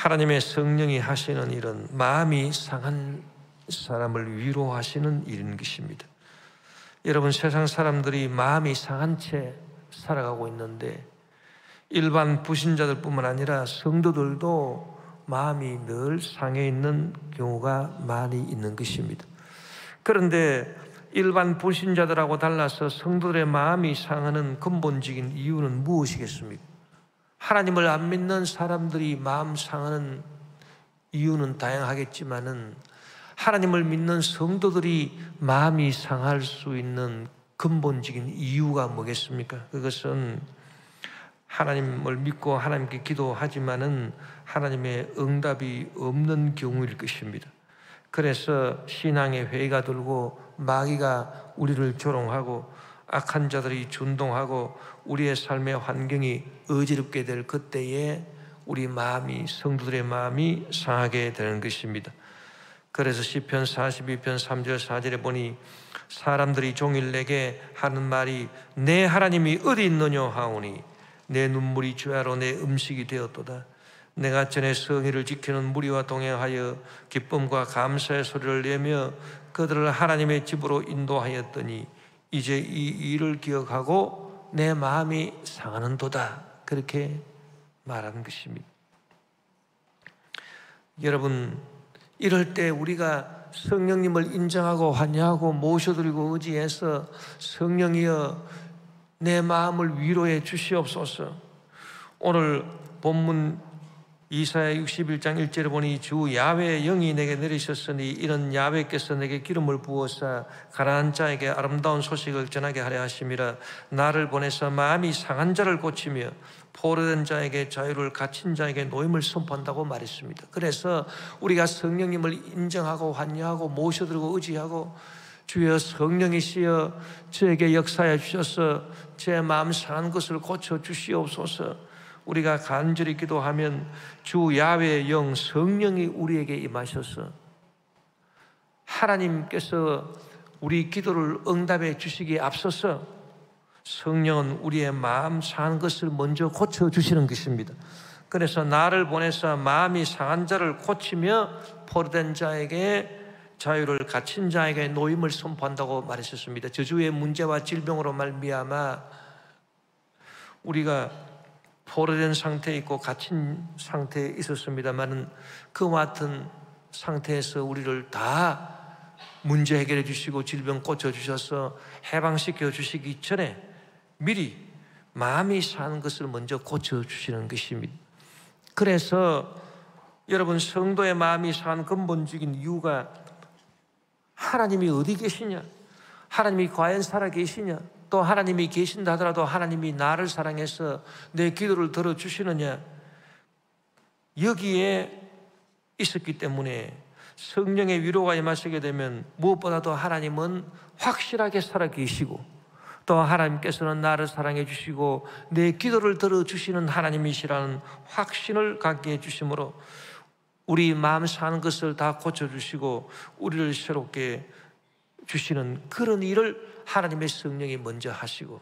하나님의 성령이 하시는 일은 마음이 상한 사람을 위로하시는 일인 것입니다. 여러분, 세상 사람들이 마음이 상한 채 살아가고 있는데 일반 불신자들뿐만 아니라 성도들도 마음이 늘 상해 있는 경우가 많이 있는 것입니다. 그런데 일반 불신자들하고 달라서 성도들의 마음이 상하는 근본적인 이유는 무엇이겠습니까? 하나님을 안 믿는 사람들이 마음 상하는 이유는 다양하겠지만은 하나님을 믿는 성도들이 마음이 상할 수 있는 근본적인 이유가 뭐겠습니까? 그것은 하나님을 믿고 하나님께 기도하지만은 하나님의 응답이 없는 경우일 것입니다. 그래서 신앙의 회의가 들고 마귀가 우리를 조롱하고 악한 자들이 준동하고 우리의 삶의 환경이 어지럽게 될 그때에 우리 마음이, 성도들의 마음이 상하게 되는 것입니다. 그래서 시편 42편 3절 4절에 보니 사람들이 종일 내게 하는 말이 내 하나님이 어디 있느냐 하오니 내 눈물이 주야로 내 음식이 되었도다. 내가 전에 성의를 지키는 무리와 동행하여 기쁨과 감사의 소리를 내며 그들을 하나님의 집으로 인도하였더니 이제 이 일을 기억하고 내 마음이 상하는도다. 그렇게 말하는 것입니다. 여러분, 이럴 때 우리가 성령님을 인정하고 환영하고 모셔드리고 의지해서 성령이여 내 마음을 위로해 주시옵소서. 오늘 본문 이사야 61장 1절에 보니 주 야훼의 영이 내게 내리셨으니 이는 야훼께서 내게 기름을 부어사 가난한 자에게 아름다운 소식을 전하게 하려 하심이라. 나를 보내서 마음이 상한 자를 고치며 포로된 자에게 자유를, 갇힌 자에게 노임을 선포한다고 말했습니다. 그래서 우리가 성령님을 인정하고 환영하고 모셔들고 의지하고 주여 성령이시여 저에게 역사해 주셔서 제 마음 상한 것을 고쳐 주시옵소서. 우리가 간절히 기도하면 주 야훼의 영 성령이 우리에게 임하셔서 하나님께서 우리 기도를 응답해 주시기에 앞서서 성령은 우리의 마음 상한 것을 먼저 고쳐주시는 것입니다. 그래서 나를 보내서 마음이 상한 자를 고치며 포로된 자에게 자유를, 갇힌 자에게 노임을 선포한다고 말했었습니다. 저주의 문제와 질병으로 말미암아 우리가 포로된 상태에 있고 갇힌 상태에 있었습니다만 그와 같은 상태에서 우리를 다 문제 해결해 주시고 질병 고쳐주셔서 해방시켜 주시기 전에 미리 마음이 상한 것을 먼저 고쳐주시는 것입니다. 그래서 여러분, 성도의 마음이 상한 근본적인 이유가 하나님이 어디 계시냐, 하나님이 과연 살아계시냐, 또 하나님이 계신다 하더라도 하나님이 나를 사랑해서 내 기도를 들어주시느냐, 여기에 있었기 때문에 성령의 위로가 임하시게 되면 무엇보다도 하나님은 확실하게 살아계시고 또 하나님께서는 나를 사랑해 주시고 내 기도를 들어주시는 하나님이시라는 확신을 갖게 해주시므로 우리 마음 상한 것을 다 고쳐주시고 우리를 새롭게 주시는 그런 일을 하나님의 성령이 먼저 하시고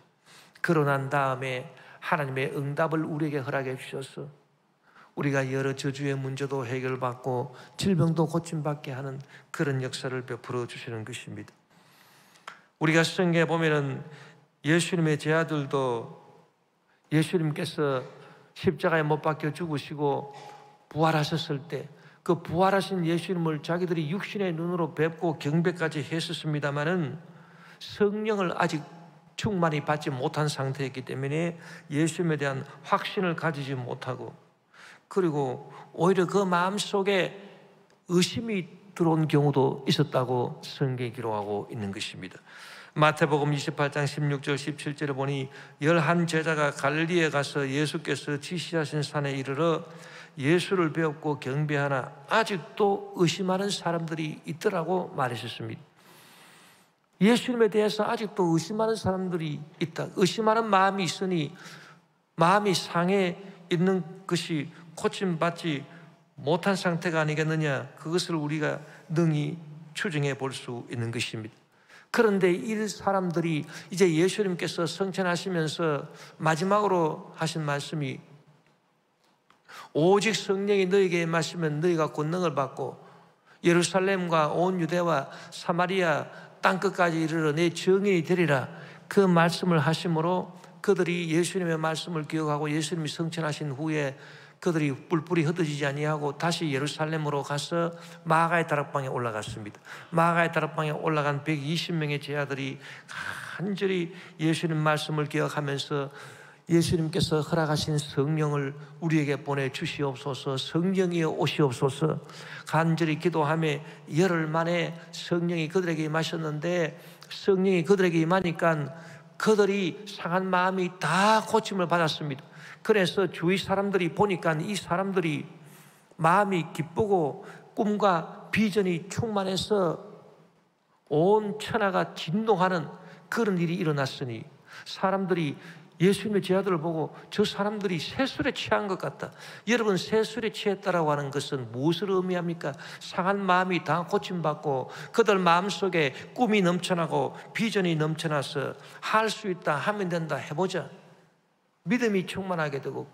그러고 난 다음에 하나님의 응답을 우리에게 허락해 주셔서 우리가 여러 저주의 문제도 해결받고 질병도 고침받게 하는 그런 역사를 베풀어 주시는 것입니다. 우리가 성경에 보면은 예수님의 제자들도 예수님께서 십자가에 못 박혀 죽으시고 부활하셨을 때 그 부활하신 예수님을 자기들이 육신의 눈으로 뵙고 경배까지 했었습니다마는 성령을 아직 충만히 받지 못한 상태였기 때문에 예수님에 대한 확신을 가지지 못하고 그리고 오히려 그 마음속에 의심이 들어온 경우도 있었다고 성경에 기록하고 있는 것입니다. 마태복음 28장 16절 17절에 보니 11 제자가 갈릴리에 가서 예수께서 지시하신 산에 이르러 예수를 배웠고 경배하나 아직도 의심하는 사람들이 있더라고 말하셨습니다. 예수님에 대해서 아직도 의심하는 사람들이 있다. 의심하는 마음이 있으니 마음이 상해 있는 것이 고침받지 못한 상태가 아니겠느냐, 그것을 우리가 능히 추정해 볼 수 있는 것입니다. 그런데 이 사람들이 이제 예수님께서 성천하시면서 마지막으로 하신 말씀이 오직 성령이 너에게 임하시면 너희가 권능을 받고 예루살렘과 온 유대와 사마리아 땅끝까지 이르러 내 증인이 되리라. 그 말씀을 하심으로 그들이 예수님의 말씀을 기억하고 예수님이 성천하신 후에 그들이 뿔뿔이 흩어지지 아니하고 다시 예루살렘으로 가서 마가의 다락방에 올라갔습니다. 마가의 다락방에 올라간 120명의 제자들이 간절히 예수님 말씀을 기억하면서 예수님께서 허락하신 성령을 우리에게 보내주시옵소서, 성령이여 오시옵소서 간절히 기도하며 열흘 만에 성령이 그들에게 임하셨는데, 성령이 그들에게 임하니까 그들이 상한 마음이 다 고침을 받았습니다. 그래서 주위 사람들이 보니까 이 사람들이 마음이 기쁘고 꿈과 비전이 충만해서 온 천하가 진동하는 그런 일이 일어났으니 사람들이 예수님의 제자들을 보고 저 사람들이 세술에 취한 것 같다. 여러분, 세술에 취했다라고 하는 것은 무엇을 의미합니까? 상한 마음이 다 고침받고 그들 마음속에 꿈이 넘쳐나고 비전이 넘쳐나서 할 수 있다, 하면 된다, 해보자, 믿음이 충만하게 되고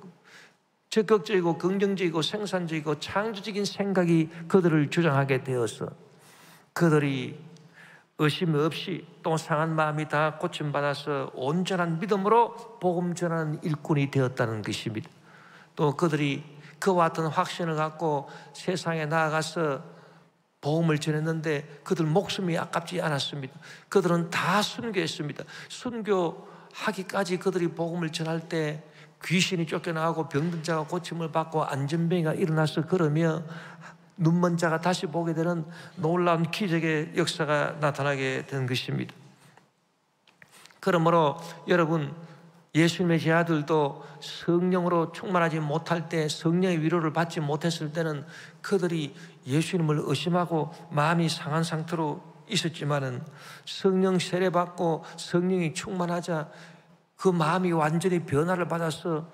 적극적이고 긍정적이고 생산적이고 창조적인 생각이 그들을 주장하게 되어서 그들이 의심 없이 또 상한 마음이 다 고침받아서 온전한 믿음으로 복음 전하는 일꾼이 되었다는 것입니다. 또 그들이 그와 같은 확신을 갖고 세상에 나아가서 복음을 전했는데 그들 목숨이 아깝지 않았습니다. 그들은 다 순교했습니다. 순교하기까지 그들이 복음을 전할 때 귀신이 쫓겨나가고 병든 자가 고침을 받고 안전병이가 일어나서 그러며 눈먼 자가 다시 보게 되는 놀라운 기적의 역사가 나타나게 된 것입니다. 그러므로 여러분, 예수님의 제자들도 성령으로 충만하지 못할 때, 성령의 위로를 받지 못했을 때는 그들이 예수님을 의심하고 마음이 상한 상태로 있었지만은 성령 세례받고 성령이 충만하자 그 마음이 완전히 변화를 받아서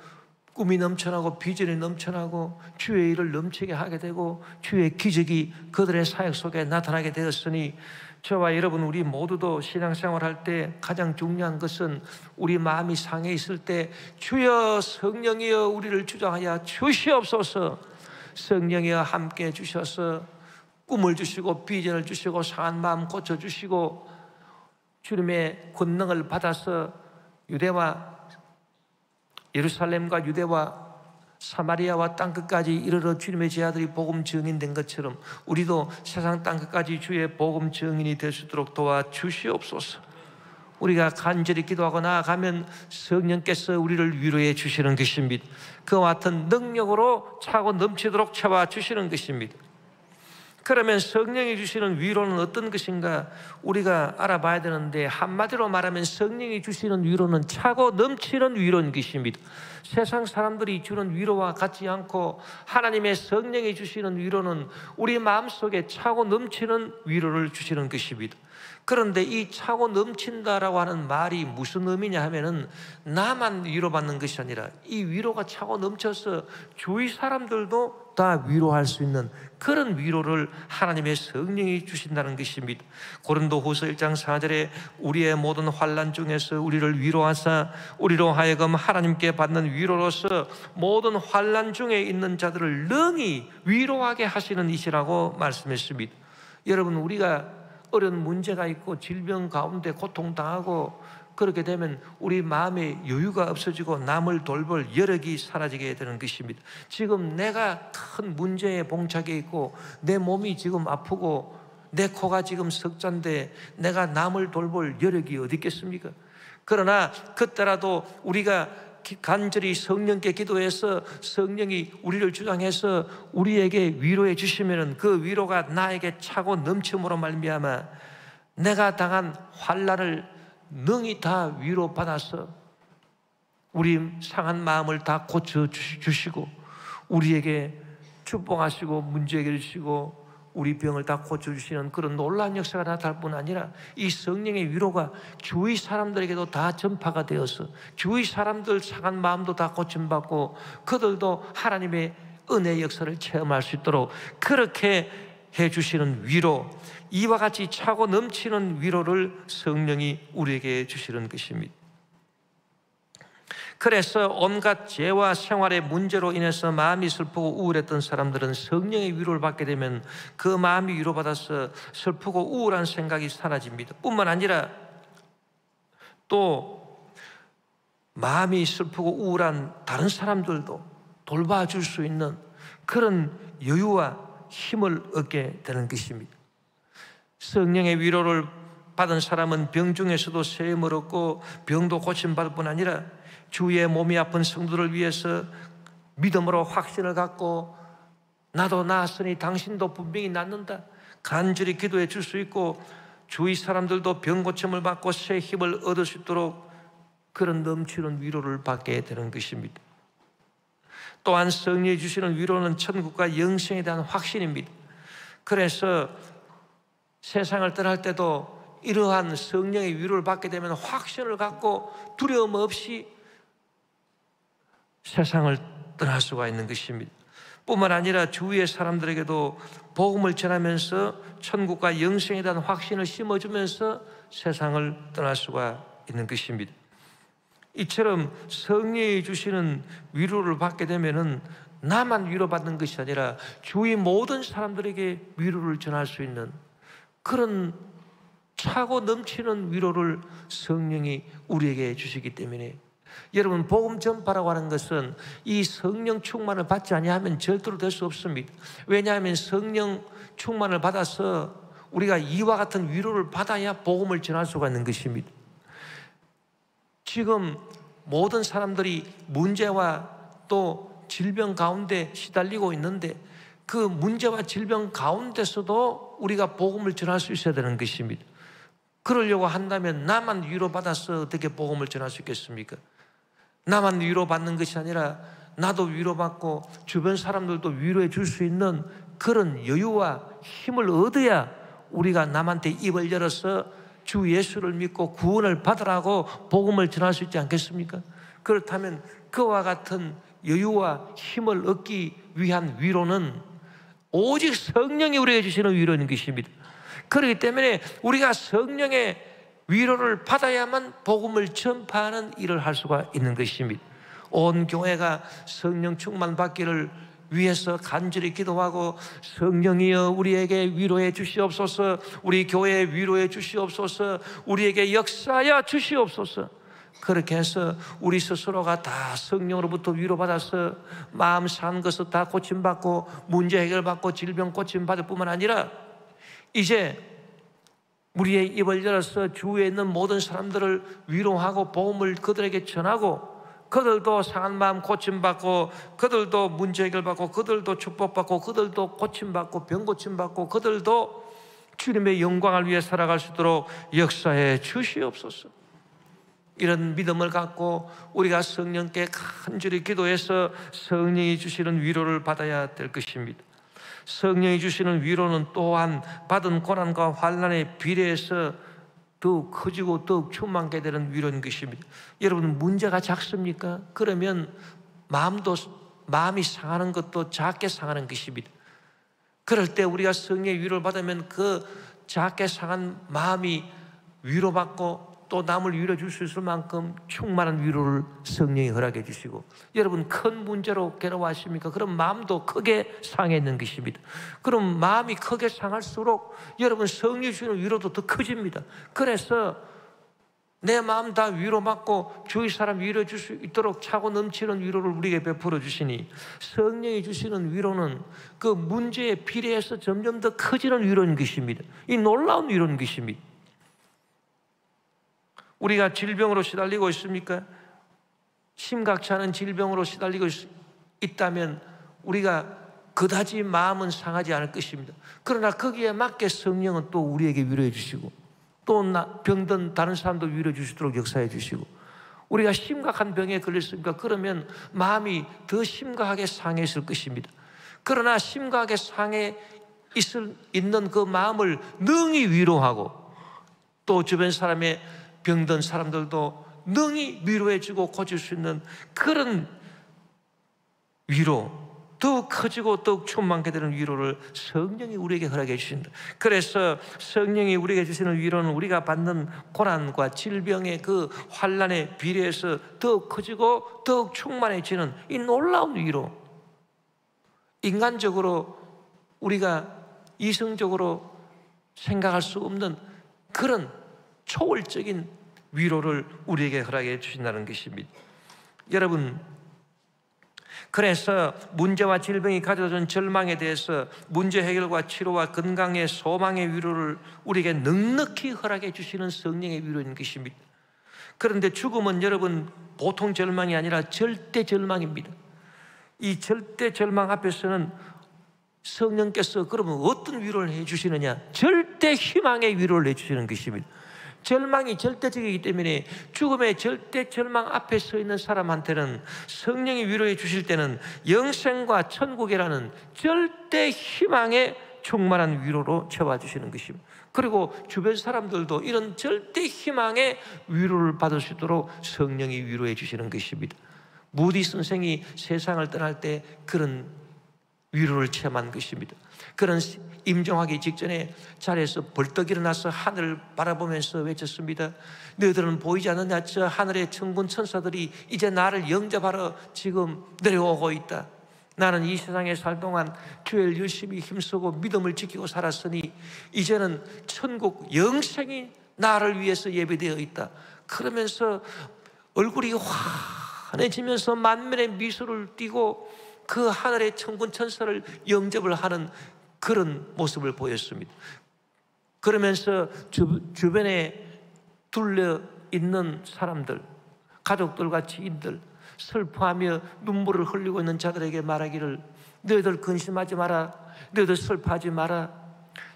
꿈이 넘쳐나고 비전이 넘쳐나고 주의 일을 넘치게 하게 되고 주의 기적이 그들의 사역 속에 나타나게 되었으니 저와 여러분, 우리 모두도 신앙생활할 때 가장 중요한 것은 우리 마음이 상해 있을 때 주여 성령이여 우리를 주장하여 주시옵소서, 성령이여 함께 주셔서 꿈을 주시고 비전을 주시고 상한 마음 고쳐주시고 주님의 권능을 받아서 예루살렘과 유대와 사마리아와 땅끝까지 이르러 주님의 제자들이 복음 증인된 것처럼 우리도 세상 땅끝까지 주의 복음 증인이 될 수 있도록 도와주시옵소서. 우리가 간절히 기도하고 나아가면 성령께서 우리를 위로해 주시는 것입니다. 그와 같은 능력으로 차고 넘치도록 채워주시는 것입니다. 그러면 성령이 주시는 위로는 어떤 것인가 우리가 알아봐야 되는데, 한마디로 말하면 성령이 주시는 위로는 차고 넘치는 위로인 것입니다. 세상 사람들이 주는 위로와 같지 않고 하나님의 성령이 주시는 위로는 우리 마음속에 차고 넘치는 위로를 주시는 것입니다. 그런데 이 차고 넘친다라고 하는 말이 무슨 의미냐 하면은 나만 위로받는 것이 아니라 이 위로가 차고 넘쳐서 주위 사람들도 다 위로할 수 있는 그런 위로를 하나님의 성령이 주신다는 것입니다. 고린도후서 1장 4절에 우리의 모든 환난 중에서 우리를 위로하사 우리로 하여금 하나님께 받는 위로로서 모든 환난 중에 있는 자들을 능히 위로하게 하시는 이시라고 말씀했습니다. 여러분, 우리가 어려운 문제가 있고 질병 가운데 고통당하고 그렇게 되면 우리 마음에 여유가 없어지고 남을 돌볼 여력이 사라지게 되는 것입니다. 지금 내가 큰 문제에 봉착해 있고 내 몸이 지금 아프고 내 코가 지금 석잔데 내가 남을 돌볼 여력이 어디 있겠습니까? 그러나 그때라도 우리가 간절히 성령께 기도해서 성령이 우리를 주장해서 우리에게 위로해 주시면 그 위로가 나에게 차고 넘침으로 말미암아 내가 당한 환난을 능히 다 위로받아서 우리 상한 마음을 다 고쳐주시고 우리에게 축복하시고 문제 해결하시고 우리 병을 다 고쳐주시는 그런 놀라운 역사가 나타날 뿐 아니라 이 성령의 위로가 주위 사람들에게도 다 전파가 되어서 주위 사람들 상한 마음도 다 고침받고 그들도 하나님의 은혜의 역사를 체험할 수 있도록 그렇게 해주시는 위로, 이와 같이 차고 넘치는 위로를 성령이 우리에게 주시는 것입니다. 그래서 온갖 죄와 생활의 문제로 인해서 마음이 슬프고 우울했던 사람들은 성령의 위로를 받게 되면 그 마음이 위로받아서 슬프고 우울한 생각이 사라집니다. 뿐만 아니라 또 마음이 슬프고 우울한 다른 사람들도 돌봐줄 수 있는 그런 여유와 힘을 얻게 되는 것입니다. 성령의 위로를 받은 사람은 병 중에서도 세임을 얻고 병도 고침받을 뿐 아니라 주위의 몸이 아픈 성도를 위해서 믿음으로 확신을 갖고 나도 나았으니 당신도 분명히 낫는다 간절히 기도해 줄 수 있고 주위 사람들도 병 고침을 받고 새 힘을 얻을 수 있도록 그런 넘치는 위로를 받게 되는 것입니다. 또한 성령이 주시는 위로는 천국과 영생에 대한 확신입니다. 그래서 세상을 떠날 때도 이러한 성령의 위로를 받게 되면 확신을 갖고 두려움 없이 세상을 떠날 수가 있는 것입니다. 뿐만 아니라 주위의 사람들에게도 복음을 전하면서 천국과 영생에 대한 확신을 심어주면서 세상을 떠날 수가 있는 것입니다. 이처럼 성령이 주시는 위로를 받게 되면은 나만 위로받는 것이 아니라 주위 모든 사람들에게 위로를 전할 수 있는 그런 차고 넘치는 위로를 성령이 우리에게 주시기 때문에 여러분 복음 전파라고 하는 것은 이 성령 충만을 받지 아니하면 절대로 될 수 없습니다. 왜냐하면 성령 충만을 받아서 우리가 이와 같은 위로를 받아야 복음을 전할 수가 있는 것입니다. 지금 모든 사람들이 문제와 또 질병 가운데 시달리고 있는데 그 문제와 질병 가운데서도 우리가 복음을 전할 수 있어야 되는 것입니다. 그러려고 한다면 나만 위로받아서 어떻게 복음을 전할 수 있겠습니까? 나만 위로받는 것이 아니라 나도 위로받고 주변 사람들도 위로해 줄 수 있는 그런 여유와 힘을 얻어야 우리가 남한테 입을 열어서 주 예수를 믿고 구원을 받으라고 복음을 전할 수 있지 않겠습니까? 그렇다면 그와 같은 여유와 힘을 얻기 위한 위로는 오직 성령이 우리에게 주시는 위로인 것입니다. 그렇기 때문에 우리가 성령의 위로를 받아야만 복음을 전파하는 일을 할 수가 있는 것입니다. 온 교회가 성령 충만 받기를 위해서 간절히 기도하고 성령이여 우리에게 위로해 주시옵소서, 우리 교회에 위로해 주시옵소서, 우리에게 역사하여 주시옵소서. 그렇게 해서 우리 스스로가 다 성령으로부터 위로받아서 마음 상한 것을 다 고침받고 문제 해결받고 질병 고침받을 뿐만 아니라 이제 우리의 입을 열어서 주위에 있는 모든 사람들을 위로하고 복음을 그들에게 전하고 그들도 상한 마음 고침받고 그들도 문제 해결받고 그들도 축복받고 그들도 고침받고 병 고침받고 그들도 주님의 영광을 위해 살아갈 수 있도록 역사해 주시옵소서. 이런 믿음을 갖고 우리가 성령께 간절히 기도해서 성령이 주시는 위로를 받아야 될 것입니다. 성령이 주시는 위로는 또한 받은 고난과 환난에 비례해서 더욱 커지고 더욱 충만하게 되는 위로인 것입니다. 여러분 문제가 작습니까? 그러면 마음이 상하는 것도 작게 상하는 것입니다. 그럴 때 우리가 성령의 위로를 받으면 그 작게 상한 마음이 위로받고 또 남을 위로해 줄 수 있을 만큼 충만한 위로를 성령이 허락해 주시고 여러분 큰 문제로 괴로워하십니까? 그럼 마음도 크게 상해 있는 것입니다. 그럼 마음이 크게 상할수록 여러분 성령이 주시는 위로도 더 커집니다. 그래서 내 마음 다 위로받고 주위 사람 위로해 줄 수 있도록 차고 넘치는 위로를 우리에게 베풀어 주시니 성령이 주시는 위로는 그 문제에 비례해서 점점 더 커지는 위로인 것입니다. 이 놀라운 위로인 것입니다. 우리가 질병으로 시달리고 있습니까? 심각치 않은 질병으로 시달리고 있다면 우리가 그다지 마음은 상하지 않을 것입니다. 그러나 거기에 맞게 성령은 또 우리에게 위로해 주시고 또 병든 다른 사람도 위로해 주시도록 역사해 주시고 우리가 심각한 병에 걸렸습니까? 그러면 마음이 더 심각하게 상해 있을 것입니다. 그러나 심각하게 상해 있는 그 마음을 능히 위로하고 또 주변 사람의 병든 사람들도 능히 위로해주고 고칠 수 있는 그런 위로, 더욱 커지고 더욱 충만하게 되는 위로를 성령이 우리에게 허락해 주신다. 그래서 성령이 우리에게 주시는 위로는 우리가 받는 고난과 질병의 그 환난에 비례해서 더욱 커지고 더욱 충만해지는 이 놀라운 위로, 인간적으로 우리가 이성적으로 생각할 수 없는 그런 초월적인 위로를 우리에게 허락해 주신다는 것입니다. 여러분, 그래서 문제와 질병이 가져준 절망에 대해서 문제 해결과 치료와 건강의 소망의 위로를 우리에게 넉넉히 허락해 주시는 성령의 위로인 것입니다. 그런데 죽음은 여러분 보통 절망이 아니라 절대 절망입니다. 이 절대 절망 앞에서는 성령께서 그러면 어떤 위로를 해주시느냐? 절대 희망의 위로를 해주시는 것입니다. 절망이 절대적이기 때문에 죽음의 절대 절망 앞에 서 있는 사람한테는 성령이 위로해 주실 때는 영생과 천국이라는 절대 희망의 충만한 위로로 채워주시는 것입니다. 그리고 주변 사람들도 이런 절대 희망의 위로를 받을 수 있도록 성령이 위로해 주시는 것입니다. 무디 선생이 세상을 떠날 때 그런 위로를 체험한 것입니다. 그런 임종하기 직전에 자리에서 벌떡 일어나서 하늘을 바라보면서 외쳤습니다. 너희들은 보이지 않느냐? 저 하늘의 천군 천사들이 이제 나를 영접하러 지금 내려오고 있다. 나는 이 세상에 살 동안 주를 열심히 힘쓰고 믿음을 지키고 살았으니 이제는 천국 영생이 나를 위해서 예배되어 있다. 그러면서 얼굴이 환해지면서 만면의 미소를 띠고 그 하늘의 천군 천사를 영접을 하는 그런 모습을 보였습니다. 그러면서 주변에 둘러 있는 사람들, 가족들과 지인들, 슬퍼하며 눈물을 흘리고 있는 자들에게 말하기를 너희들 근심하지 마라, 너희들 슬퍼하지 마라.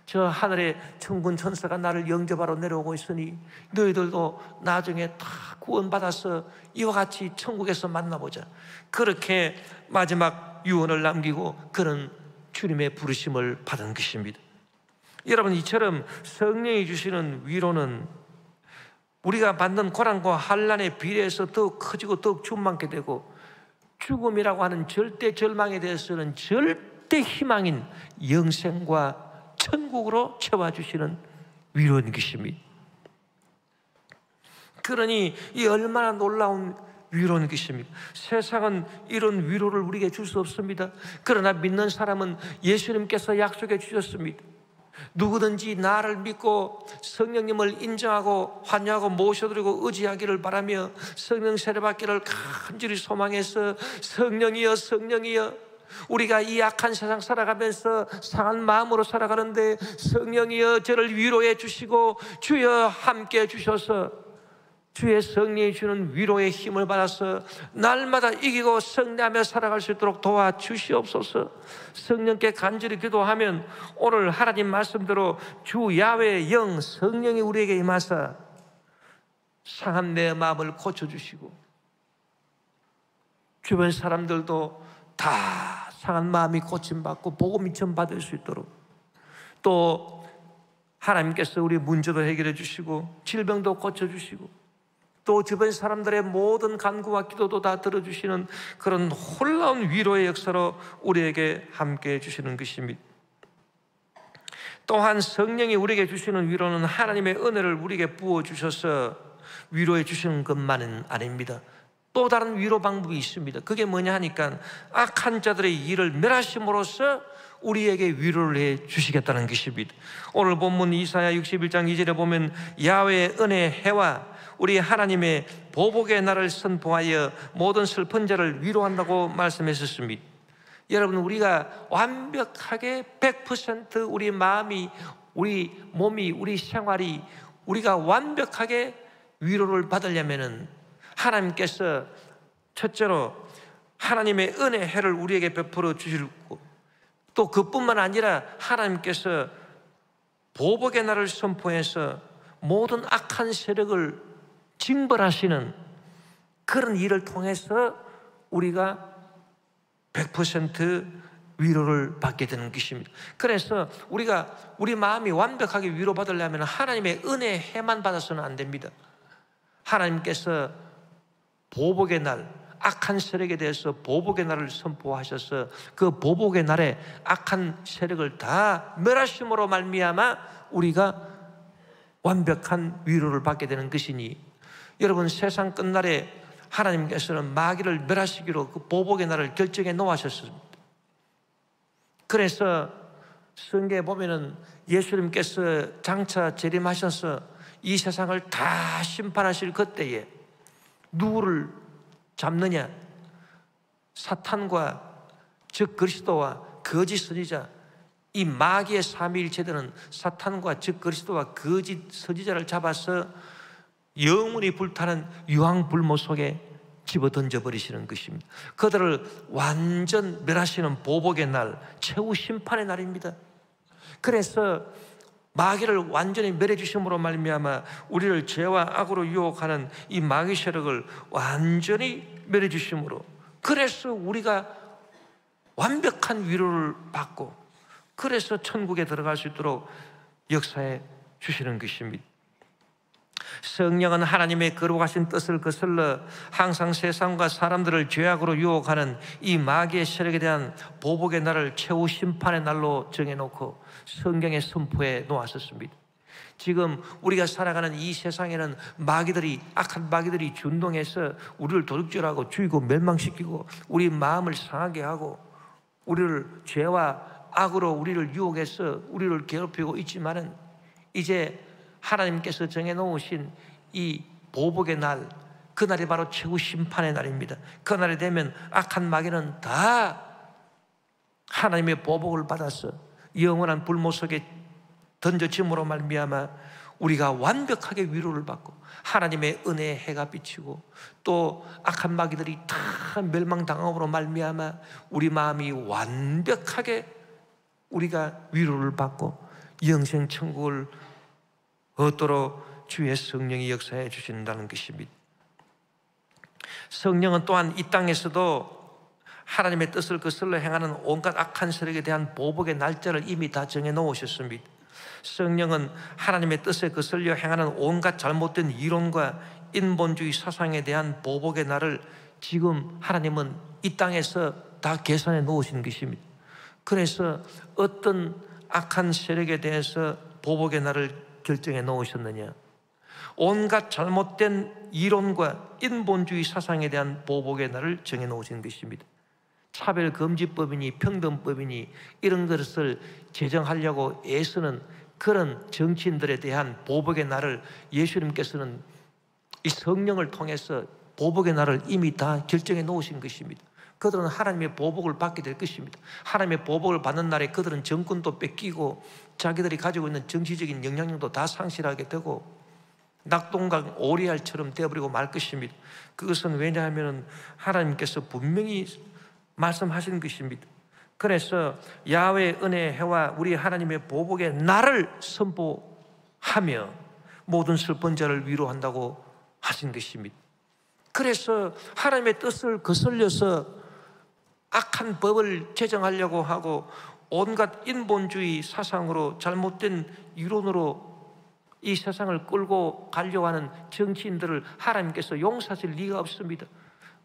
저 하늘의 천군 천사가 나를 영접하러 내려오고 있으니 너희들도 나중에 다 구원받아서 이와 같이 천국에서 만나보자. 그렇게 마지막 유언을 남기고 그런 주님의 부르심을 받은 것입니다. 여러분, 이처럼 성령이 주시는 위로는 우리가 받는 고난과 환난에 비례해서 더욱 커지고 더욱 충만하게 되고 죽음이라고 하는 절대 절망에 대해서는 절대 희망인 영생과 천국으로 채워주시는 위로인 것입니다. 그러니 이 얼마나 놀라운 위로인 것입니다. 세상은 이런 위로를 우리에게 줄 수 없습니다. 그러나 믿는 사람은 예수님께서 약속해 주셨습니다. 누구든지 나를 믿고 성령님을 인정하고 환영하고 모셔드리고 의지하기를 바라며 성령 세례받기를 간절히 소망해서 성령이여 성령이여, 우리가 이 악한 세상 살아가면서 상한 마음으로 살아가는데 성령이여 저를 위로해 주시고 주여 함께 주셔서 주의 성령이 주는 위로의 힘을 받아서 날마다 이기고 승리하며 살아갈 수 있도록 도와주시옵소서. 성령께 간절히 기도하면 오늘 하나님 말씀대로 주 야훼의 영 성령이 우리에게 임하사 상한 내 마음을 고쳐주시고 주변 사람들도 다 상한 마음이 고침받고 복음이 전받을 수 있도록, 또 하나님께서 우리 문제도 해결해 주시고 질병도 고쳐주시고 또 주변 사람들의 모든 간구와 기도도 다 들어주시는 그런 놀라운 위로의 역사로 우리에게 함께 해주시는 것입니다. 또한 성령이 우리에게 주시는 위로는 하나님의 은혜를 우리에게 부어주셔서 위로해 주시는 것만은 아닙니다. 또 다른 위로 방법이 있습니다. 그게 뭐냐 하니까 악한 자들의 일을 멸하심으로써 우리에게 위로를 해 주시겠다는 것입니다. 오늘 본문 이사야 61장 2절에 보면 야훼의 은혜 해와 우리 하나님의 보복의 날을 선포하여 모든 슬픈 자를 위로한다고 말씀했었습니다. 여러분, 우리가 완벽하게 100% 우리 마음이, 우리 몸이, 우리 생활이 우리가 완벽하게 위로를 받으려면은 하나님께서 첫째로 하나님의 은혜 해를 우리에게 베풀어 주시고 또 그뿐만 아니라 하나님께서 보복의 날을 선포해서 모든 악한 세력을 징벌하시는 그런 일을 통해서 우리가 100% 위로를 받게 되는 것입니다. 그래서 우리가 우리 마음이 완벽하게 위로받으려면 하나님의 은혜 해만 받아서는 안 됩니다. 하나님께서 보복의 날, 악한 세력에 대해서 보복의 날을 선포하셔서 그 보복의 날에 악한 세력을 다 멸하심으로 말미암아 우리가 완벽한 위로를 받게 되는 것이니, 여러분, 세상 끝날에 하나님께서는 마귀를 멸하시기로 그 보복의 날을 결정해 놓으셨습니다. 그래서 성경에 보면은 예수님께서 장차 재림하셔서 이 세상을 다 심판하실 그때에 누구를 잡느냐? 사탄과 즉 그리스도와 거짓 선지자, 이 마귀의 삼위일체들은 사탄과 즉 그리스도와 거짓 선지자를 잡아서 영원히 불타는 유황불모 속에 집어 던져버리시는 것입니다. 그들을 완전 멸하시는 보복의 날, 최후 심판의 날입니다. 그래서 마귀를 완전히 멸해 주심으로 말미암아 우리를 죄와 악으로 유혹하는 이 마귀 세력을 완전히 멸해 주심으로, 그래서 우리가 완벽한 위로를 받고 그래서 천국에 들어갈 수 있도록 역사해 주시는 것입니다. 성령은 하나님의 거룩하신 뜻을 거슬러 항상 세상과 사람들을 죄악으로 유혹하는 이 마귀의 세력에 대한 보복의 날을 최후 심판의 날로 정해놓고 성경에 선포해 놓았었습니다. 지금 우리가 살아가는 이 세상에는 마귀들이, 악한 마귀들이 준동해서 우리를 도둑질하고 죽이고 멸망시키고 우리 마음을 상하게 하고 우리를 죄와 악으로 우리를 유혹해서 우리를 괴롭히고 있지만은, 이제 하나님께서 정해놓으신 이 보복의 날, 그날이 바로 최후 심판의 날입니다. 그날이 되면 악한 마귀는 다 하나님의 보복을 받아서 영원한 불모 속에 던져짐으로 말미암아 우리가 완벽하게 위로를 받고 하나님의 은혜의 해가 비치고 또 악한 마귀들이 다 멸망당함으로 말미암아 우리 마음이 완벽하게 우리가 위로를 받고 영생 천국을 얻도록 주의 성령이 역사해 주신다는 것입니다. 성령은 또한 이 땅에서도 하나님의 뜻을 거슬러 행하는 온갖 악한 세력에 대한 보복의 날짜를 이미 다 정해 놓으셨습니다. 성령은 하나님의 뜻에 거슬려 행하는 온갖 잘못된 이론과 인본주의 사상에 대한 보복의 날을 지금 하나님은 이 땅에서 다 계산해 놓으신 것입니다. 그래서 어떤 악한 세력에 대해서 보복의 날을 결정해 놓으셨느냐? 온갖 잘못된 이론과 인본주의 사상에 대한 보복의 날을 정해 놓으신 것입니다. 차별금지법이니 평등법이니 이런 것을 제정하려고 애쓰는 그런 정치인들에 대한 보복의 날을 예수님께서는 이 성령을 통해서 보복의 날을 이미 다 결정해 놓으신 것입니다. 그들은 하나님의 보복을 받게 될 것입니다. 하나님의 보복을 받는 날에 그들은 정권도 뺏기고 자기들이 가지고 있는 정치적인 영향력도 다 상실하게 되고 낙동강 오리알처럼 되어버리고 말 것입니다. 그것은 왜냐하면 하나님께서 분명히 말씀하신 것입니다. 그래서 야훼의 은혜의 해와 우리 하나님의 보복의 날을 선포하며 모든 슬픈 자를 위로한다고 하신 것입니다. 그래서 하나님의 뜻을 거슬려서 악한 법을 제정하려고 하고 온갖 인본주의 사상으로 잘못된 이론으로 이 세상을 끌고 가려고 하는 정치인들을 하나님께서 용서하실 리가 없습니다.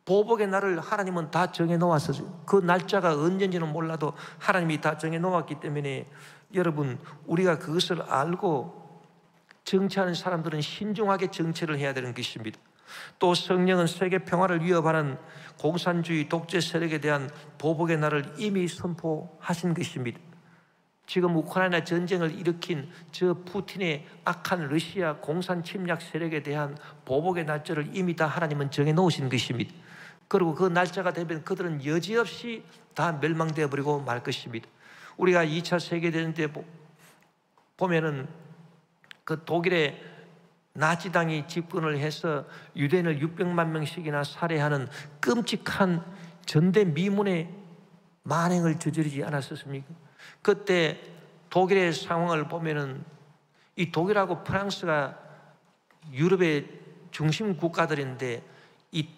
보복의 날을 하나님은 다 정해놓았어요. 그 날짜가 언제인지는 몰라도 하나님이 다 정해놓았기 때문에 여러분, 우리가 그것을 알고 정치하는 사람들은 신중하게 정치를 해야 되는 것입니다. 또 성령은 세계 평화를 위협하는 공산주의 독재 세력에 대한 보복의 날을 이미 선포하신 것입니다. 지금 우크라이나 전쟁을 일으킨 저 푸틴의 악한 러시아 공산 침략 세력에 대한 보복의 날짜를 이미 다 하나님은 정해놓으신 것입니다. 그리고 그 날짜가 되면 그들은 여지없이 다 멸망되어 버리고 말 것입니다. 우리가 2차 세계대전 때 보면은 그 독일의 나치당이 집권을 해서 유대인을 600만 명씩이나 살해하는 끔찍한 전대미문의 만행을 저지르지 않았었습니까? 그때 독일의 상황을 보면은 이 독일하고 프랑스가 유럽의 중심 국가들인데 이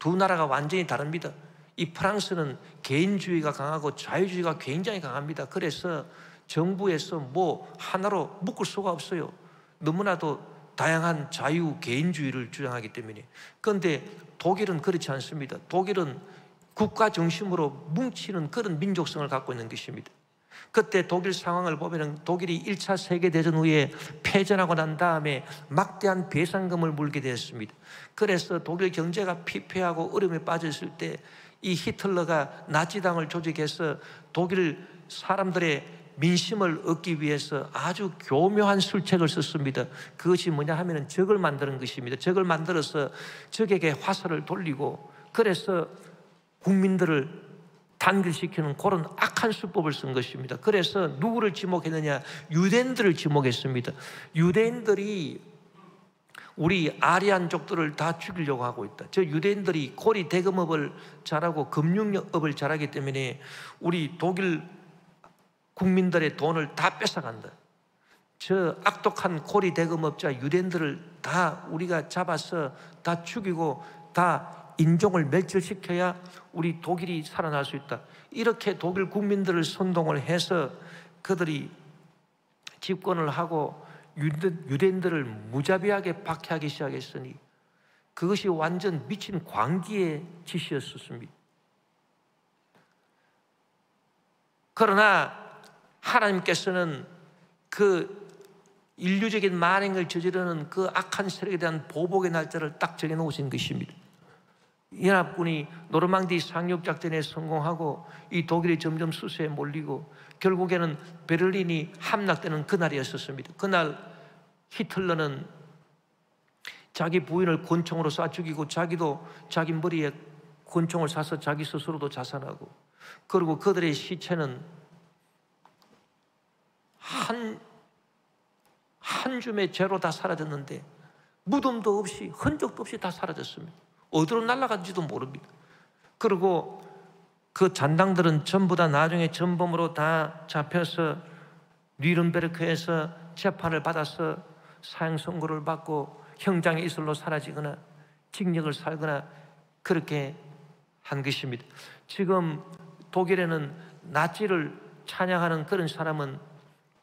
두 나라가 완전히 다릅니다. 이 프랑스는 개인주의가 강하고 자유주의가 굉장히 강합니다. 그래서 정부에서 뭐 하나로 묶을 수가 없어요. 너무나도 다양한 자유 개인주의를 주장하기 때문에. 그런데 독일은 그렇지 않습니다. 독일은 국가 중심으로 뭉치는 그런 민족성을 갖고 있는 것입니다. 그때 독일 상황을 보면 독일이 1차 세계대전 후에 패전하고 난 다음에 막대한 배상금을 물게 되었습니다. 그래서 독일 경제가 피폐하고 어려움에 빠졌을 때 이 히틀러가 나치당을 조직해서 독일 사람들의 민심을 얻기 위해서 아주 교묘한 술책을 썼습니다. 그것이 뭐냐 하면 적을 만드는 것입니다. 적을 만들어서 적에게 화살을 돌리고, 그래서 국민들을 단결시키는 그런 악한 수법을 쓴 것입니다. 그래서 누구를 지목했느냐? 유대인들을 지목했습니다. 유대인들이 우리 아리안족들을 다 죽이려고 하고 있다. 저 유대인들이 고리 대금업을 잘하고 금융업을 잘하기 때문에 우리 독일 국민들의 돈을 다 뺏어간다. 저 악독한 고리 대금업자 유대인들을 다 우리가 잡아서 다 죽이고 다 인종을 멸절시켜야 우리 독일이 살아날 수 있다. 이렇게 독일 국민들을 선동을 해서 그들이 집권을 하고 유대인들을 무자비하게 박해하기 시작했으니 그것이 완전 미친 광기의 짓이었습니다. 그러나 하나님께서는 그 인류적인 만행을 저지르는 그 악한 세력에 대한 보복의 날짜를 딱 정해놓으신 것입니다. 연합군이 노르망디 상륙작전에 성공하고 이 독일이 점점 수세에 몰리고 결국에는 베를린이 함락되는 그날이었습니다. 그날 히틀러는 자기 부인을 권총으로 쏴 죽이고 자기도 자기 머리에 권총을 쏴서 자기 스스로도 자살하고, 그리고 그들의 시체는 한 줌의 재로 다 사라졌는데 무덤도 없이 흔적도 없이 다 사라졌습니다. 어디로 날아간지도 모릅니다. 그리고 그 잔당들은 전부 다 나중에 전범으로 다 잡혀서 뉘른베르크에서 재판을 받아서 사형 선고를 받고 형장의 이슬로 사라지거나 징역을 살거나 그렇게 한 것입니다. 지금 독일에는 나치를 찬양하는 그런 사람은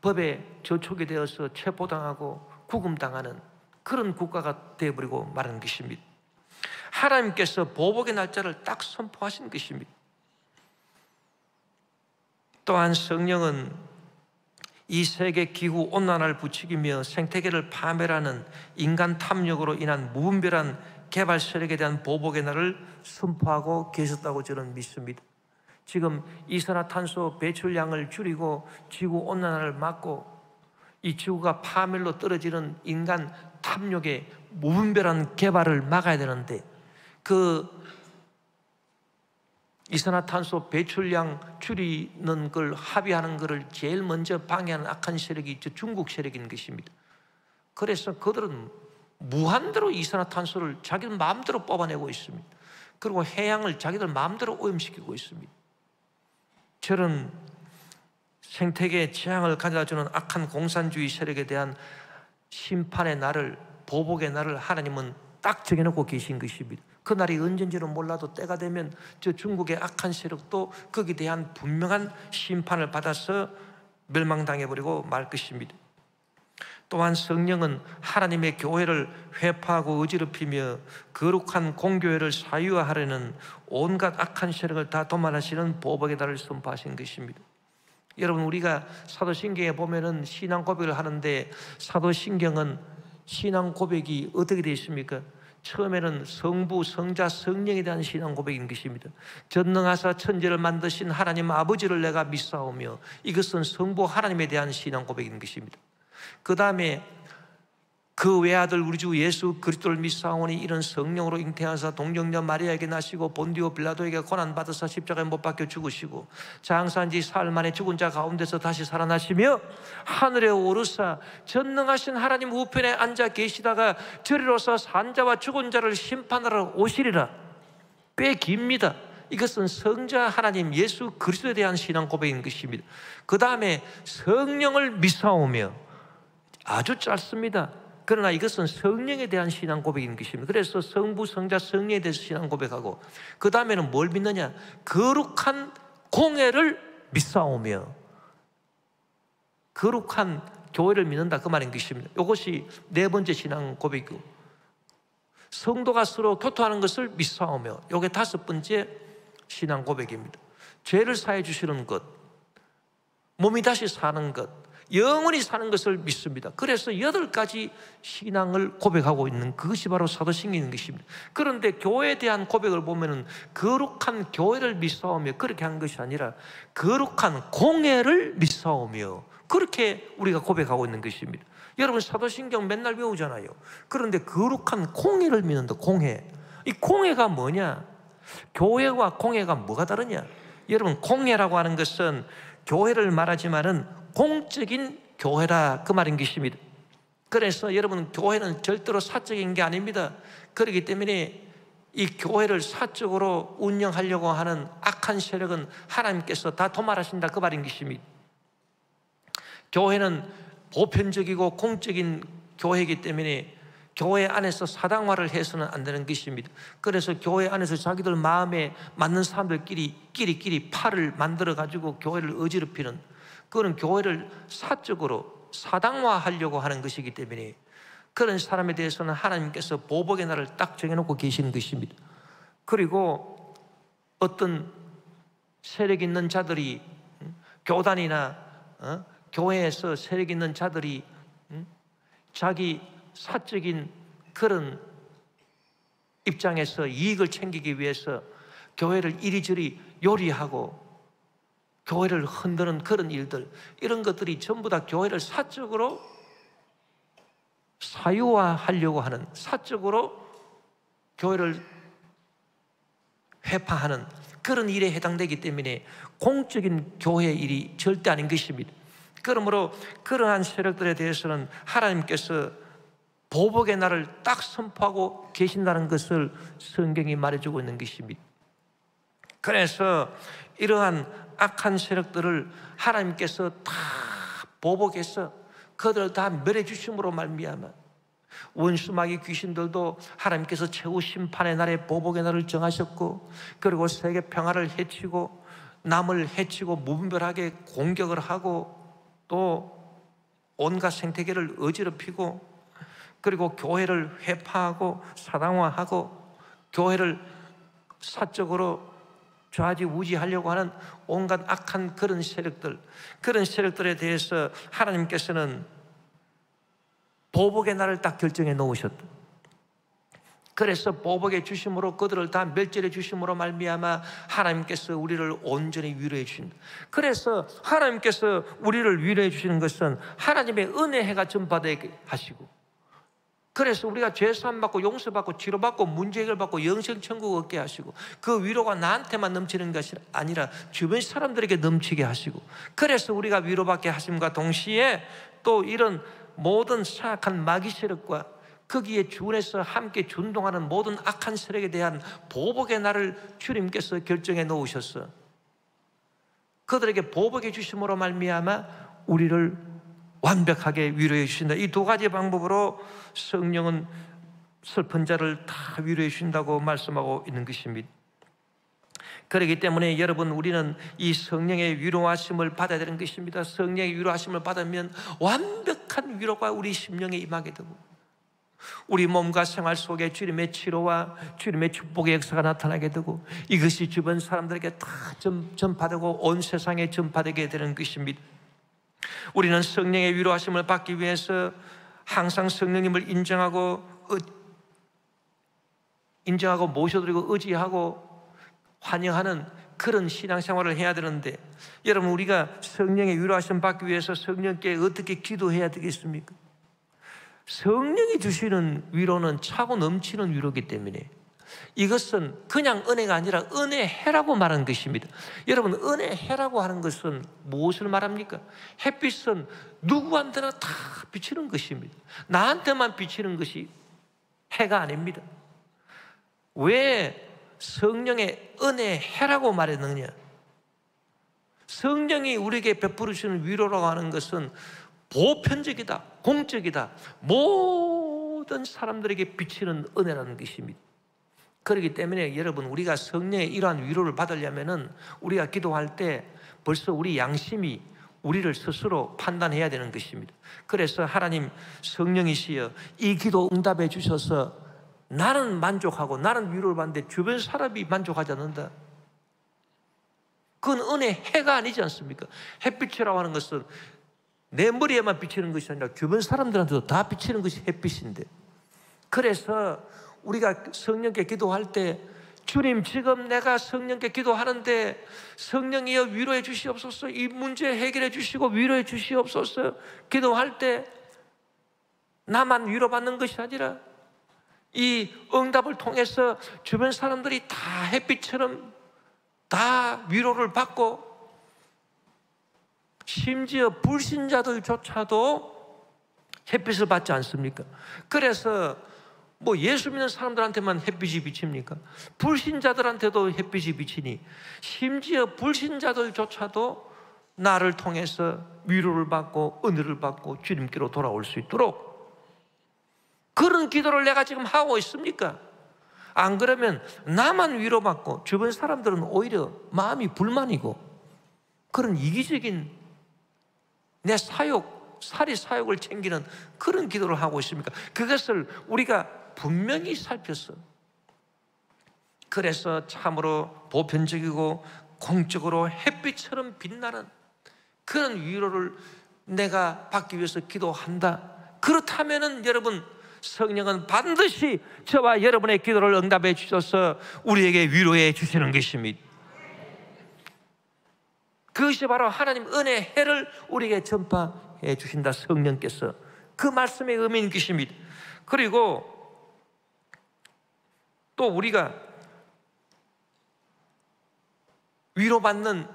법에 저촉이 되어서 체포당하고 구금당하는 그런 국가가 되어버리고 말하는 것입니다. 하나님께서 보복의 날짜를 딱 선포하신 것입니다. 또한 성령은 이 세계 기후 온난화를 부추기며 생태계를 파멸하는 인간 탐욕으로 인한 무분별한 개발 세력에 대한 보복의 날을 선포하고 계셨다고 저는 믿습니다. 지금 이산화탄소 배출량을 줄이고 지구 온난화를 막고 이 지구가 파멸로 떨어지는 인간 탐욕의 무분별한 개발을 막아야 되는데, 그 이산화탄소 배출량 줄이는 걸 합의하는 것을 제일 먼저 방해하는 악한 세력이 중국 세력인 것입니다. 그래서 그들은 무한대로 이산화탄소를 자기들 마음대로 뽑아내고 있습니다. 그리고 해양을 자기들 마음대로 오염시키고 있습니다. 저런 생태계의 재앙을 가져다주는 악한 공산주의 세력에 대한 심판의 날을, 보복의 날을 하나님은 딱 정해놓고 계신 것입니다. 그날이 언젠지는 몰라도 때가 되면 저 중국의 악한 세력도 거기에 대한 분명한 심판을 받아서 멸망당해버리고 말 것입니다. 또한 성령은 하나님의 교회를 회파하고 어지럽히며 거룩한 공교회를 사유화하려는 온갖 악한 세력을 다 도말하시는 보복의 달을 선포하신 것입니다. 여러분, 우리가 사도신경에 보면은 신앙 고백을 하는데 사도신경은 신앙 고백이 어떻게 되어 있습니까? 처음에는 성부, 성자, 성령에 대한 신앙 고백인 것입니다. 전능하사 천지를 만드신 하나님 아버지를 내가 믿사오며, 이것은 성부 하나님에 대한 신앙 고백인 것입니다. 그 다음에 그 외아들 우리 주 예수 그리스도를 믿사오니 이런 성령으로 잉태하사 동정녀 마리아에게 나시고 본디오 빌라도에게 고난받으사 십자가에 못 박혀 죽으시고 장사한 지 사흘 만에 죽은 자 가운데서 다시 살아나시며 하늘에 오르사 전능하신 하나님 우편에 앉아 계시다가 저리로서 산자와 죽은 자를 심판하러 오시리라. 꽤 깁니다. 이것은 성자 하나님 예수 그리스도에 대한 신앙 고백인 것입니다. 그 다음에 성령을 믿사오며, 아주 짧습니다. 그러나 이것은 성령에 대한 신앙 고백인 것입니다. 그래서 성부, 성자, 성령에 대해서 신앙 고백하고, 그 다음에는 뭘 믿느냐? 거룩한 공회를 믿사오며, 거룩한 교회를 믿는다 그 말인 것입니다. 이것이 네 번째 신앙 고백이고, 성도가 서로 교통하는 것을 믿사오며, 이게 다섯 번째 신앙 고백입니다. 죄를 사해 주시는 것, 몸이 다시 사는 것, 영원히 사는 것을 믿습니다. 그래서 8가지 신앙을 고백하고 있는 그것이 바로 사도신경인 것입니다. 그런데 교회에 대한 고백을 보면은 거룩한 교회를 믿사오며 그렇게 한 것이 아니라 거룩한 공회를 믿사오며 그렇게 우리가 고백하고 있는 것입니다. 여러분 사도신경 맨날 배우잖아요. 그런데 거룩한 공회를 믿는다. 공회. 이 공회가 뭐냐? 교회와 공회가 뭐가 다르냐? 여러분 공회라고 하는 것은 교회를 말하지만은 공적인 교회라 그 말인 것입니다. 그래서 여러분 교회는 절대로 사적인 게 아닙니다. 그렇기 때문에 이 교회를 사적으로 운영하려고 하는 악한 세력은 하나님께서 다 도말하신다 그 말인 것입니다. 교회는 보편적이고 공적인 교회이기 때문에 교회 안에서 사당화를 해서는 안 되는 것입니다. 그래서 교회 안에서 자기들 마음에 맞는 사람들끼리 팔을 만들어 가지고 교회를 어지럽히는, 그런 교회를 사적으로 사당화하려고 하는 것이기 때문에 그런 사람에 대해서는 하나님께서 보복의 날을 딱 정해놓고 계시는 것입니다. 그리고 어떤 세력 있는 자들이 교단이나 교회에서 세력 있는 자들이 자기 사적인 그런 입장에서 이익을 챙기기 위해서 교회를 이리저리 요리하고 교회를 흔드는 그런 일들, 이런 것들이 전부 다 교회를 사적으로 사유화하려고 하는, 사적으로 교회를 회파하는 그런 일에 해당되기 때문에 공적인 교회 일이 절대 아닌 것입니다. 그러므로 그러한 세력들에 대해서는 하나님께서 보복의 날을 딱 선포하고 계신다는 것을 성경이 말해주고 있는 것입니다. 그래서 이러한 악한 세력들을 하나님께서 다 보복해서 그들을 다 멸해 주심으로 말미암아 원수마귀 귀신들도 하나님께서 최후 심판의 날에 보복의 날을 정하셨고, 그리고 세계 평화를 해치고 남을 해치고 무분별하게 공격을 하고 또 온갖 생태계를 어지럽히고, 그리고 교회를 회파하고 사당화하고 교회를 사적으로 좌지우지하려고 하는 온갖 악한 그런 세력들, 그런 세력들에 대해서 하나님께서는 보복의 날을 딱 결정해 놓으셨다. 그래서 보복의 주심으로 그들을 다 멸절해 주심으로 말미암아 하나님께서 우리를 온전히 위로해 주신다. 그래서 하나님께서 우리를 위로해 주시는 것은 하나님의 은혜 해가 전파되게 하시고, 그래서 우리가 죄사함 받고 용서받고 치료받고 문제 해결받고 영생천국 얻게 하시고, 그 위로가 나한테만 넘치는 것이 아니라 주변 사람들에게 넘치게 하시고, 그래서 우리가 위로받게 하심과 동시에 또 이런 모든 사악한 마귀 세력과 거기에 준해서 함께 준동하는 모든 악한 세력에 대한 보복의 날을 주님께서 결정해 놓으셨어. 그들에게 보복해 주심으로 말미암아 우리를 완벽하게 위로해 주신다. 이 두 가지 방법으로 성령은 슬픈 자를 다 위로해 주신다고 말씀하고 있는 것입니다. 그렇기 때문에 여러분, 우리는 이 성령의 위로하심을 받아야 되는 것입니다. 성령의 위로하심을 받으면 완벽한 위로가 우리 심령에 임하게 되고, 우리 몸과 생활 속에 주님의 치료와 주님의 축복의 역사가 나타나게 되고, 이것이 주변 사람들에게 다 전파되고 온 세상에 전파되게 되는 것입니다. 우리는 성령의 위로하심을 받기 위해서 항상 성령님을 인정하고 모셔드리고 의지하고 환영하는 그런 신앙생활을 해야 되는데, 여러분, 우리가 성령의 위로하심 받기 위해서 성령께 어떻게 기도해야 되겠습니까? 성령이 주시는 위로는 차고 넘치는 위로이기 때문에 이것은 그냥 은혜가 아니라 은혜해라고 말하는 것입니다. 여러분, 은혜해라고 하는 것은 무엇을 말합니까? 햇빛은 누구한테나 다 비치는 것입니다. 나한테만 비치는 것이 해가 아닙니다. 왜 성령의 은혜해라고 말했느냐? 성령이 우리에게 베풀어 주시는 위로라고 하는 것은 보편적이다, 공적이다, 모든 사람들에게 비치는 은혜라는 것입니다. 그렇기 때문에 여러분, 우리가 성령의 이러한 위로를 받으려면은 우리가 기도할 때 벌써 우리 양심이, 우리를 스스로 판단해야 되는 것입니다. 그래서 하나님 성령이시여 이 기도 응답해 주셔서 나는 만족하고 나는 위로를 받는데 주변 사람이 만족하지 않는다. 그건 은혜의 해가 아니지 않습니까? 햇빛이라고 하는 것은 내 머리에만 비치는 것이 아니라 주변 사람들한테도 다 비치는 것이 햇빛인데, 그래서 우리가 성령께 기도할 때 주님 지금 내가 성령께 기도하는데 성령이여 위로해 주시옵소서, 이 문제 해결해 주시고 위로해 주시옵소서, 기도할 때 나만 위로받는 것이 아니라 이 응답을 통해서 주변 사람들이 다 햇빛처럼 다 위로를 받고, 심지어 불신자들조차도 햇빛을 받지 않습니까? 그래서 뭐 예수 믿는 사람들한테만 햇빛이 비칩니까? 불신자들한테도 햇빛이 비치니 심지어 불신자들조차도 나를 통해서 위로를 받고 은혜를 받고 주님께로 돌아올 수 있도록 그런 기도를 내가 지금 하고 있습니까? 안 그러면 나만 위로받고 주변 사람들은 오히려 마음이 불만이고 그런 이기적인 내 사욕, 사리 사욕을 챙기는 그런 기도를 하고 있습니까? 그것을 우리가 분명히 살폈어. 그래서 참으로 보편적이고 공적으로 햇빛처럼 빛나는 그런 위로를 내가 받기 위해서 기도한다. 그렇다면은 여러분, 성령은 반드시 저와 여러분의 기도를 응답해 주셔서 우리에게 위로해 주시는 것입니다. 그것이 바로 하나님 은혜의 해를 우리에게 전파해 주신다. 성령께서 그 말씀의 의미인 것입니다. 그리고 또 우리가 위로받는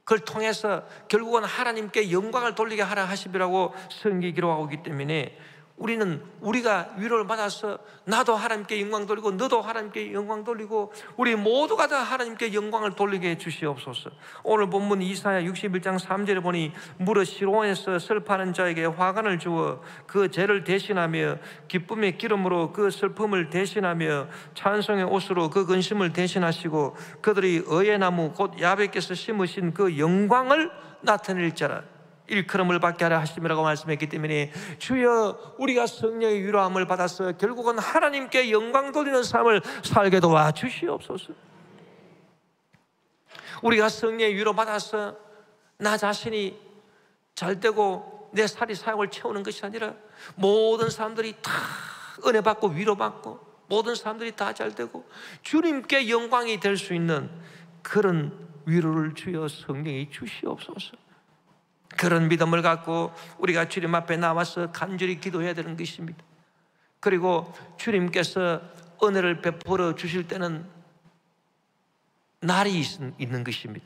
그걸 통해서 결국은 하나님께 영광을 돌리게 하라 하시라고 성경이 기록하고 있기 때문에 우리는 우리가 위로를 받아서 나도 하나님께 영광 돌리고 너도 하나님께 영광 돌리고 우리 모두가 다 하나님께 영광을 돌리게 해주시옵소서. 오늘 본문 이사야 61장 3절에 보니 무릇 시로원에서 슬퍼하는 자에게 화관을 주어 그 죄를 대신하며 기쁨의 기름으로 그 슬픔을 대신하며 찬송의 옷으로 그 근심을 대신하시고 그들이 의의 나무 곧 야베께서 심으신 그 영광을 나타낼 자라 일컬음을 받게 하라 하심이라고 말씀했기 때문에 주여 우리가 성령의 위로함을 받아서 결국은 하나님께 영광 돌리는 삶을 살게 도와 주시옵소서. 우리가 성령의 위로 받아서 나 자신이 잘되고 내 살이 사역을 채우는 것이 아니라 모든 사람들이 다 은혜 받고 위로받고 모든 사람들이 다 잘되고 주님께 영광이 될 수 있는 그런 위로를 주여 성령이 주시옵소서. 그런 믿음을 갖고 우리가 주님 앞에 나와서 간절히 기도해야 되는 것입니다. 그리고 주님께서 은혜를 베풀어 주실 때는 날이 있는 것입니다.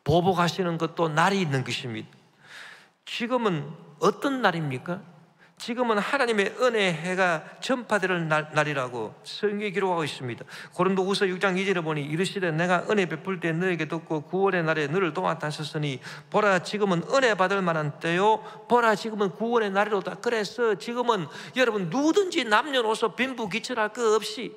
보복하시는 것도 날이 있는 것입니다. 지금은 어떤 날입니까? 지금은 하나님의 은혜의 해가 전파될 날이라고 성경이 기록하고 있습니다. 고린도후서 6장 2절에 보니 이르시되 내가 은혜 베풀 때 너에게 돕고 구원의 날에 너를 도왔다 하셨으니 보라 지금은 은혜 받을 만한 때요 보라 지금은 구원의 날이로다. 그래서 지금은 여러분 누구든지 남녀노소 빈부귀천할 것 없이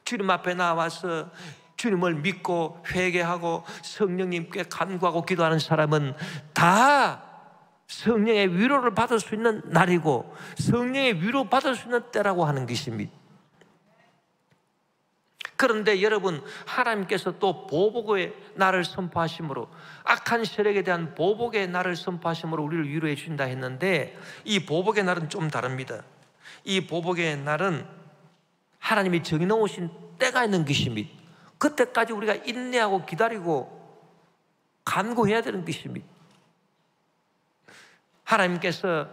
주님 앞에 나와서 주님을 믿고 회개하고 성령님께 간구하고 기도하는 사람은 다 성령의 위로를 받을 수 있는 날이고 성령의 위로 받을 수 있는 때라고 하는 것입니다. 그런데 여러분 하나님께서 또 보복의 날을 선포하심으로 악한 세력에 대한 보복의 날을 선포하심으로 우리를 위로해 주신다 했는데 이 보복의 날은 좀 다릅니다. 이 보복의 날은 하나님이 정해놓으신 때가 있는 것입니다. 그때까지 우리가 인내하고 기다리고 간구해야 되는 것입니다. 하나님께서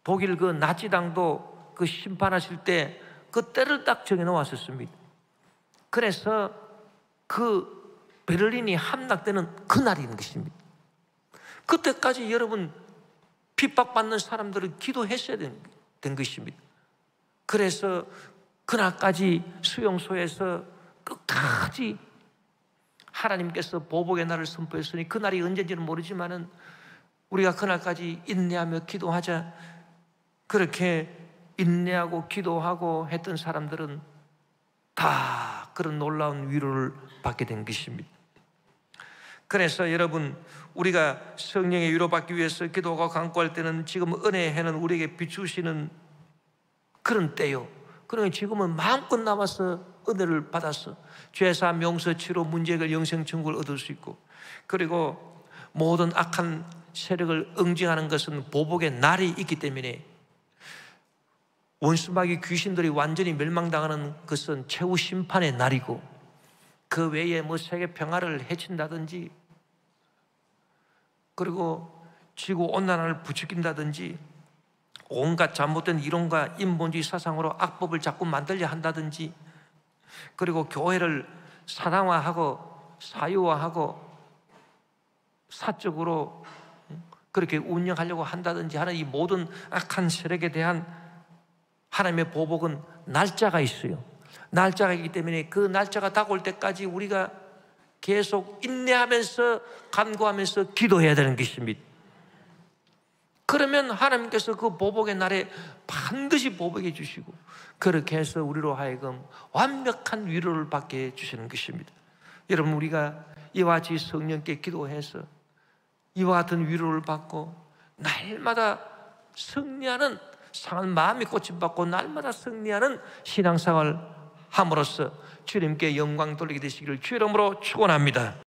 독일 그 나치당도 그 심판하실 때 그 때를 딱 정해놓았었습니다. 그래서 그 베를린이 함락되는 그날인 것입니다. 그때까지 여러분 핍박받는 사람들은 기도했어야 된 것입니다. 그래서 그날까지 수용소에서 끝까지 하나님께서 보복의 날을 선포했으니 그날이 언제인지는 모르지만은 우리가 그날까지 인내하며 기도하자. 그렇게 인내하고 기도하고 했던 사람들은 다 그런 놀라운 위로를 받게 된 것입니다. 그래서 여러분, 우리가 성령의 위로받기 위해서 기도하고 간구할 때는 지금 은혜의 해는 우리에게 비추시는 그런 때요. 그러니 지금은 마음껏 나와서 은혜를 받아서 죄사함, 용서, 치료, 문제 해결, 영생 천국을 얻을 수 있고, 그리고 모든 악한 세력을 응징하는 것은 보복의 날이 있기 때문에 원수마귀 귀신들이 완전히 멸망당하는 것은 최후 심판의 날이고, 그 외에 뭐 세계 평화를 해친다든지, 그리고 지구 온난화를 부추긴다든지, 온갖 잘못된 이론과 인본주의 사상으로 악법을 자꾸 만들려 한다든지, 그리고 교회를 사당화하고 사유화하고 사적으로 그렇게 운영하려고 한다든지 하는 이 모든 악한 세력에 대한 하나님의 보복은 날짜가 있어요. 날짜가 있기 때문에 그 날짜가 다가올 때까지 우리가 계속 인내하면서 간구하면서 기도해야 되는 것입니다. 그러면 하나님께서 그 보복의 날에 반드시 보복해 주시고, 그렇게 해서 우리로 하여금 완벽한 위로를 받게 해주시는 것입니다. 여러분, 우리가 이와 같이 성령께 기도해서 이와 같은 위로를 받고 날마다 승리하는, 상한 마음이 고침받고 날마다 승리하는 신앙생활을 함으로써 주님께 영광 돌리게 되시기를 주의 이름으로 축원합니다.